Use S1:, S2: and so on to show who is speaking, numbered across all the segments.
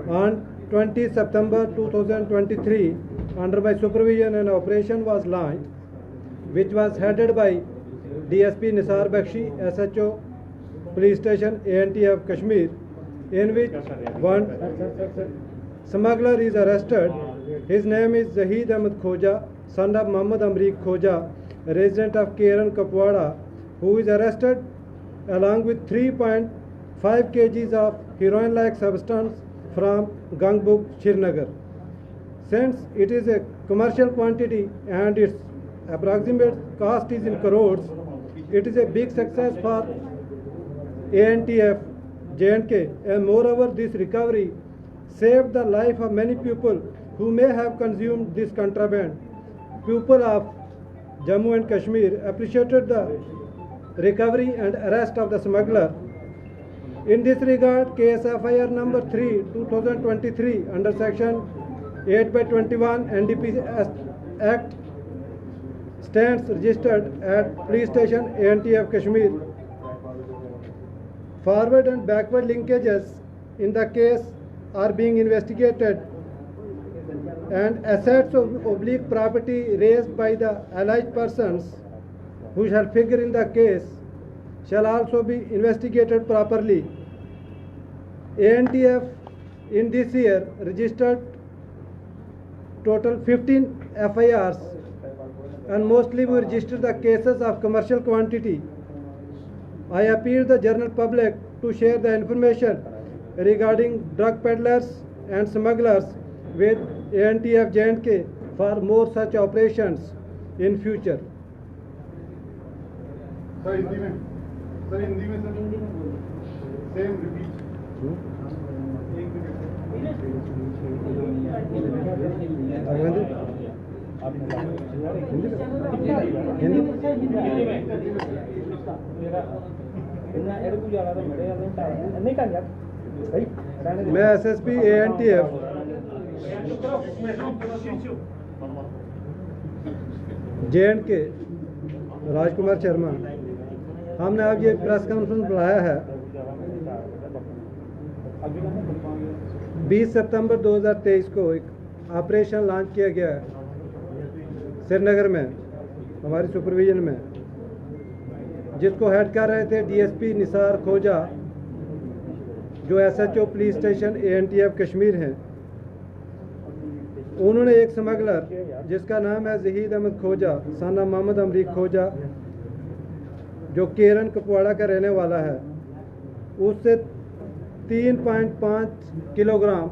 S1: On 20 September 2023, under my supervision, an operation was launched, which was headed by DSP Nisar Bakshi, SHO, Police Station ANTF Kashmir, in which one smuggler is arrested. His name is Zahid Ahmed Khoja, son of Muhammad Amriq Khoja, resident of Keran Kapwada, who is arrested along with 3.5 kgs of heroin-like substance from Gangbuk, Srinagar. Since it is a commercial quantity and its approximate cost is in crores, it is a big success for ANTF, J&K, and moreover this recovery saved the life of many people who may have consumed this contraband. People of Jammu and Kashmir appreciated the recovery and arrest of the smuggler. In this regard, case FIR number 3, 2023 under section 8/21 NDPS Act stands registered at Police Station ANTF Kashmir. Forward and backward linkages in the case are being investigated, and assets of oblique property raised by the alleged persons who shall figure in the case shall also be investigated properly. ANTF in this year registered total 15 FIRs, and mostly we registered the cases of commercial quantity. I appeal the general public to share the information regarding drug peddlers and smugglers with ANTF J&K for more such operations in future.
S2: Sir Hindi में sir same repeat
S1: मैं SSP ANTF J&K Rajkumar Sharma, हमने आज ये press conference बुलाया है 20 सितंबर 2023 को एक operation launch किया गया है श्रीनगर में हमारी सुपरविजन में, जिसको हेड कर रहे थे DSP निसार खोजा, जो SHO police station ANTF Kashmir हैं। उन्होंने एक स्मगलर जिसका नाम है जहीद अहमद खोजा, सन ऑफ मोहम्मद अमरीक खोजा, जो केरन कपवाड़ा का रहने वाला है, उससे 3.5 kilogram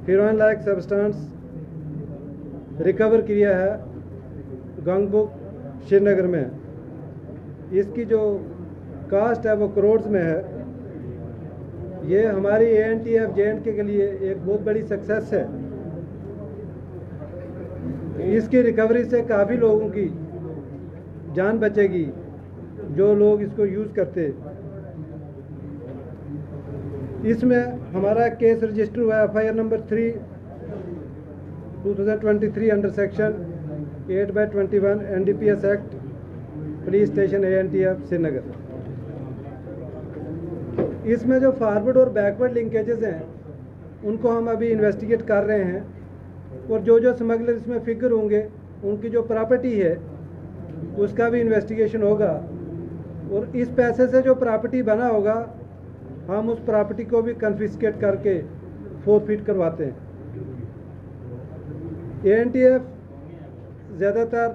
S1: heroine like substance recover किया है गंगबुक श्रीनगर में। इसकी जो कास्ट है वो करोड़ में है। ये हमारी ANTF J&K के लिए एक बहुत बड़ी सक्सेस है। इसकी रिकवरी से काफ़ी लोगों की जान बचेगी जो लोग इसको यूज़ करते। इसमें हमारा केस रजिस्टर हुआ FIR number 3 2023 under section 8/21 NDPS act police station ANTF Srinagar. इसमें जो फॉरवर्ड और बैकवर्ड लिंकेजेस हैं उनको हम अभी इन्वेस्टिगेट कर रहे हैं, और जो स्मगलर इसमें फिगर होंगे उनकी जो प्रॉपर्टी है उसका भी इन्वेस्टिगेशन होगा, और इस पैसे से जो प्रॉपर्टी बना होगा हम उस प्रॉपर्टी को भी कन्फिस्केट करके फोरफिट करवाते हैं। ANTF ज़्यादातर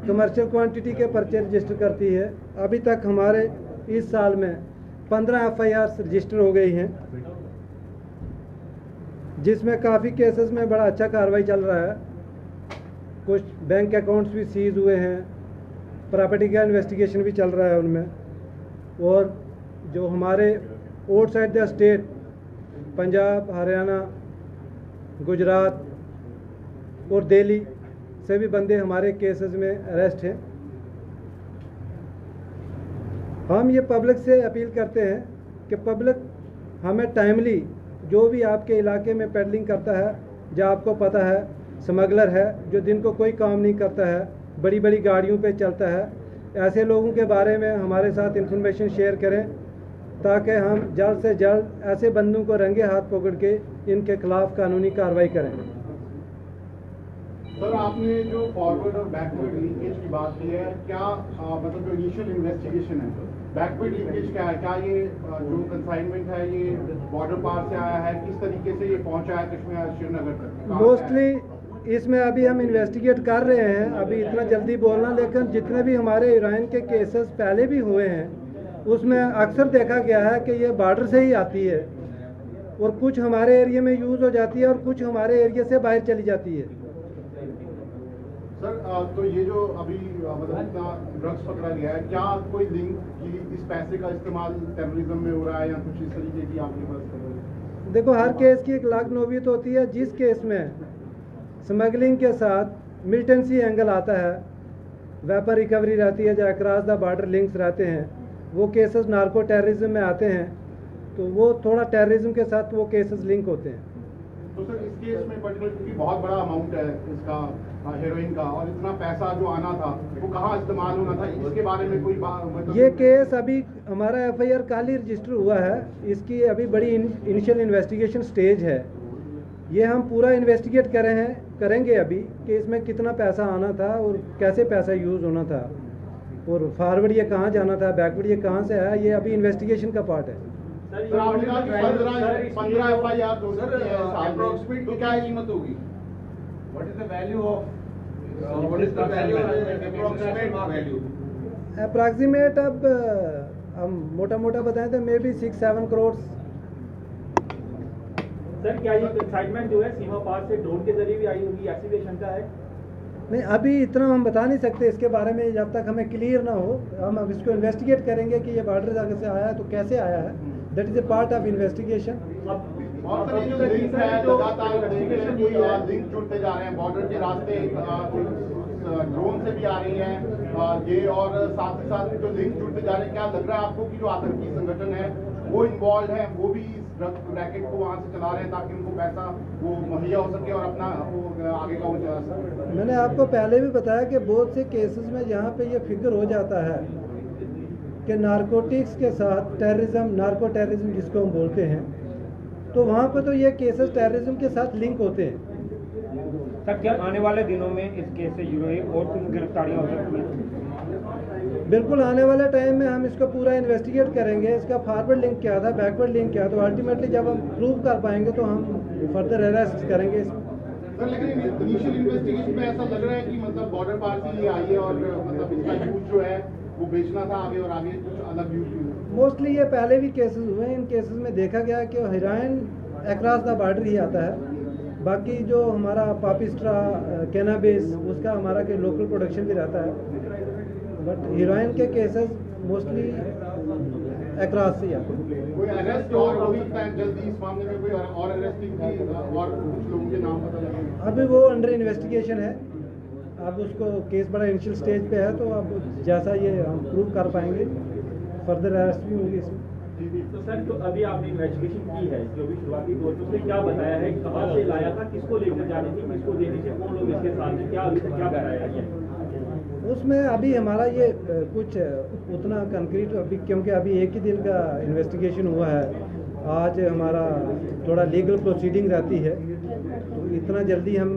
S1: कमर्शियल क्वांटिटी के पर्चे रजिस्टर करती है। अभी तक हमारे इस साल में 15 FIRs रजिस्टर हो गई हैं, जिसमें काफ़ी केसेस में बड़ा अच्छा कार्रवाई चल रहा है। कुछ बैंक अकाउंट्स भी सीज हुए हैं, प्रॉपर्टी का इन्वेस्टिगेशन भी चल रहा है उनमें, और जो हमारे outside the state Punjab, Haryana, Gujarat और दिल्ली से भी बंदे हमारे केसेस में अरेस्ट हैं। हम ये पब्लिक से अपील करते हैं कि पब्लिक हमें टाइमली जो भी आपके इलाके में पेडलिंग करता है, जो आपको पता है स्मगलर है, जो दिन को कोई काम नहीं करता है, बड़ी बड़ी गाड़ियों पे चलता है, ऐसे लोगों के बारे में हमारे साथ इंफॉर्मेशन शेयर करें ताकि हम जल्द से जल्द ऐसे बंदों को रंगे हाथ पकड़ के इनके खिलाफ कानूनी कार्रवाई करें।
S2: सर, आपने जो फॉरवर्ड और बैकवर्ड लिंकेज की बात की है, क्या मतलब जो इनिशियल इन्वेस्टिगेशन है, बैकवर्ड लिंकेज क्या है? क्या ये जो कंसाइनमेंट है ये बॉर्डर पार से आया है? किस तरीके से ये पहुंचा है कश्मीर श्रीनगर तक?
S1: मोस्टली इसमें अभी हम इन्वेस्टिगेट कर रहे हैं, अभी इतना जल्दी बोलना, लेकिन जितने भी हमारे हीरोइन के केसेस पहले भी हुए हैं उसमें अक्सर देखा गया है कि ये बॉर्डर से ही आती है और कुछ हमारे एरिया में यूज़ हो जाती है और कुछ हमारे एरिया से बाहर चली जाती है।
S2: सर, तो ये जो अभी मतलब इतना ड्रग्स पकड़ा गया है, क्या कोई लिंक कि इस पैसे का इस्तेमाल टेररिज्म में हो रहा है या कुछ इस तरीके की आपके पास?
S1: देखो, हर केस की एक लाख नौबियत होती है। जिस केस में स्मगलिंग के साथ मिलिटेंसी एंगल आता है, वेपन रिकवरी रहती है, जो अक्रॉस द बॉर्डर लिंक्स रहते हैं, वो केसेस नार्को टेररिज्म में आते हैं, तो वो थोड़ा टेररिज्म के साथ वो केसेस लिंक होते हैं।
S2: तो सर, इस केस में पर्टिकुलर क्योंकि बहुत बड़ा अमाउंट है इसका हेरोइन का, और इतना पैसा जो आना था वो कहाँ इस्तेमाल होना था, इसके बारे में कोई मतलब? ये
S1: केस अभी हमारा एफआईआर कल ही रजिस्टर हुआ है, इसकी अभी बड़ी इनिशियल इन्वेस्टिगेशन स्टेज है। ये हम पूरा इन्वेस्टिगेट करेंगे अभी कि इसमें कितना पैसा आना था और कैसे पैसा यूज़ होना था, और फॉरवर्ड ये कहाँ जाना था, बैकवर्ड ये कहाँ से आया, ये अभी इन्वेस्टिगेशन का पार्ट है।
S2: सर, आपने कहा कि 15 एफआईआर तो क्या कीमत होगी?
S3: What is the value of? What is the value? Approximate value.
S1: Approximate अब हम मोटा मोटा बताएं तो मे बी 6-7 करोड़।
S4: सर, क्या ये एक्साइटमेंट जो है सीमा पार से ड्रोन के जरिए भी आई होगी, ऐसी भी शंका है?
S1: नहीं, अभी इतना हम बता नहीं सकते इसके बारे में, जब तक हमें क्लियर ना हो। हम अब इसको इन्वेस्टिगेट करेंगे कि ये बॉर्डर जगह से आया है तो कैसे आया है, that is a part of investigation.
S2: और सर, ये जो लिंक है लगातार लिंक जुड़ते जा रहे हैं, बॉर्डर के रास्ते ड्रोन से भी आ रही हैं ये, और साथ ही साथ जो लिंक जुड़ते जा रहे हैं, क्या लग रहा है आपको कि जो आतंकी संगठन है वो इन्वॉल्व है, वो भी इस रैकेट को वहाँ से चला रहे हैं ताकि उनको पैसा वो मुहैया हो सके और अपना वो आगे का वो चला सके?
S1: मैंने आपको पहले भी बताया कि बहुत से केसेस में यहाँ पे ये फिगर हो जाता है कि नारकोटिक्स के साथ टेररिज्म, नार्को टेररिज्म जिसको हम बोलते हैं, तो वहाँ पे तो ये केसेस टेररिज्म के साथ लिंक होते हैं।
S4: सर, क्या आने वाले दिनों में इस केस से जुड़े और कुछ गिरफ्तारियां हो सकती हैं?
S1: बिल्कुल, आने वाले टाइम में हम इसको पूरा इन्वेस्टिगेट करेंगे, इसका फॉरवर्ड लिंक क्या था, बैकवर्ड लिंक क्या था, तो अल्टीमेटली जब हम प्रूव कर पाएंगे तो हम फर्दर अरेस्ट करेंगे इसमें।
S2: सर, लेकिन इनिशियल इन्वेस्टिगेशन में ऐसा लग रहा है कि मतलब बॉर्डर पार से ये आई है और मतलब इसका यूज जो है वो बेचना था आगे, और आगे कुछ अलग यूज।
S1: मोस्टली ये पहले भी केसेस हुए हैं, इन केसेस में देखा गया है कि हीरोइन अक्रॉस द बॉर्डर ही आता है। बाकी जो हमारा पापिस्ट्रा, कैनाबिस, उसका हमारा के लोकल प्रोडक्शन भी रहता है, बट हीरोइन के केसेस मोस्टली अक्रॉस से आते हैं।
S2: कोई अरेस्ट और हो सकता है जल्दी इस मामले में, कोई और अरेस्टिंग की और कुछ लोगों के नाम पता लगे?
S1: अभी वो अंडर इन्वेस्टिगेशन है, अब उसको केस बड़ा इनिशियल स्टेज पे है, तो अब जैसा ये हम प्रूव कर पाएंगे फर्दर अरेस्ट भी होगी इसमें।
S4: तो सर, तो अभी आपने इन्वेस्टिगेशन की है, जो भी शुरुआती तौर पर उसने क्या बताया है, कहाँ से लाया था, किसको लेकर जानी थी, किसको देनी थी, कौन लोग इसके साथ हैं, क्या अभी तक क्या बताया है?
S1: उसमें अभी हमारा ये कुछ उतना कंक्रीट अभी, क्योंकि अभी एक ही दिन का इन्वेस्टिगेशन हुआ है, आज हमारा थोड़ा लीगल प्रोसीडिंग रहती है, तो इतना जल्दी हम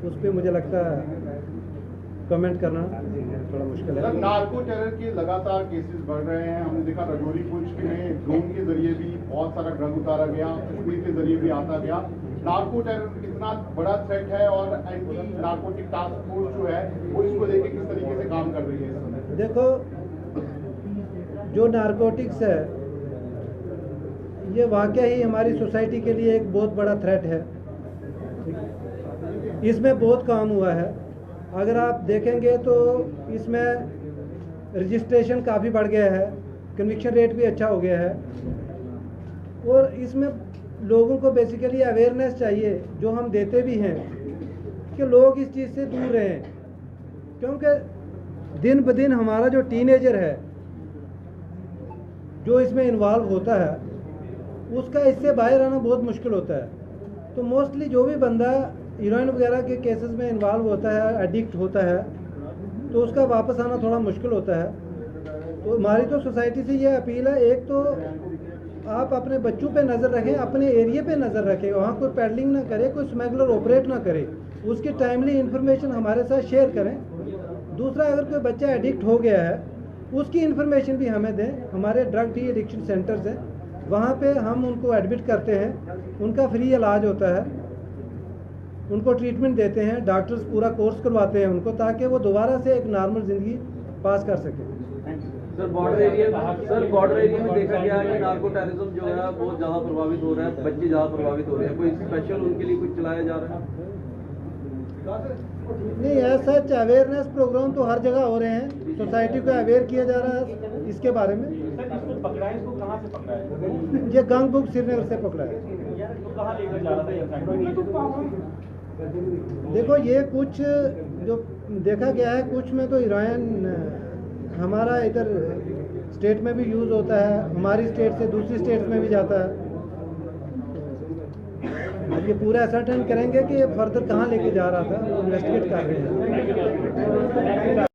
S1: उस पर मुझे लगता है कमेंट करना थोड़ा मुश्किल है।
S2: नार्को टेरर के लगातार केसेस बढ़ रहे हैं, हमने देखा रजौरी पुंछ में ड्रोन के जरिए भी बहुत सारा ड्रग उतारा गया, कश्मीर के जरिए भी आता गया। नार्को टेरर कितना बड़ा थ्रेट है और एंटी नार्कोटिक टास्क फोर्स जो है वो इसको लेके किस तरीके से काम कर रही है?
S1: देखो, जो नार्कोटिक्स है ये वाकई ही हमारी सोसाइटी के लिए एक बहुत बड़ा थ्रेट है, इसमें बहुत काम हुआ है। अगर आप देखेंगे तो इसमें रजिस्ट्रेशन काफ़ी बढ़ गया है, कन्विक्शन रेट भी अच्छा हो गया है, और इसमें लोगों को बेसिकली अवेयरनेस चाहिए, जो हम देते भी हैं, कि लोग इस चीज़ से दूर रहें, क्योंकि दिन ब दिन हमारा जो टीनेजर है जो इसमें इन्वॉल्व होता है, उसका इससे बाहर आना बहुत मुश्किल होता है। तो मोस्टली जो भी बंदा हीरोइन वगैरह के केसेस में इन्वॉल्व होता है, एडिक्ट होता है, तो उसका वापस आना थोड़ा मुश्किल होता है। तो हमारी तो सोसाइटी से ये अपील है, एक तो आप अपने बच्चों पे नज़र रखें, अपने एरिया पे नज़र रखें, वहाँ कोई पैडलिंग ना करे, कोई स्मगलर ऑपरेट ना करे, उसकी टाइमली इन्फॉर्मेशन हमारे साथ शेयर करें। दूसरा, अगर कोई बच्चा एडिक्ट हो गया है उसकी इन्फॉर्मेशन भी हमें दें। हमारे ड्रग डी एडिक्शन सेंटर्स हैं, वहाँ पे हम उनको एडमिट करते हैं, उनका फ्री इलाज होता है, उनको ट्रीटमेंट देते हैं, डॉक्टर्स पूरा कोर्स करवाते हैं उनको, ताकि वो दोबारा से एक नॉर्मल ज़िंदगी पास कर सकें।
S5: सर बॉर्डर एरिया में देखा गया है कि नार्को टेररिज्म जो है बहुत ज़्यादा प्रभावित हो रहा है, बच्चे ज़्यादा प्रभावित हो रहे हैं, कोई स्पेशल उनके लिए कुछ चलाया जा रहा है?
S1: नहीं, ऐसा अवेयरनेस प्रोग्राम तो हर जगह हो रहे हैं, सोसाइटी को अवेयर किया जा रहा है इसके बारे में।
S4: सर इसको पकड़ा है, इसको कहाँ से पकड़ा है?
S1: ये गंग बुक श्रीनगर से पकड़ा है।
S4: तो कहाँ लेकर जा रहा था ये फ्रैंक?
S1: देखो, ये कुछ जो देखा गया है, कुछ में तो हीरोइन हमारा इधर स्टेट में भी यूज़ होता है, हमारी स्टेट से दूसरी स्टेट में भी जाता है। अब ये पूरा असर्टेन करेंगे कि ये फर्दर कहाँ लेके जा रहा था, इन्वेस्टिगेट कर रहे हैं।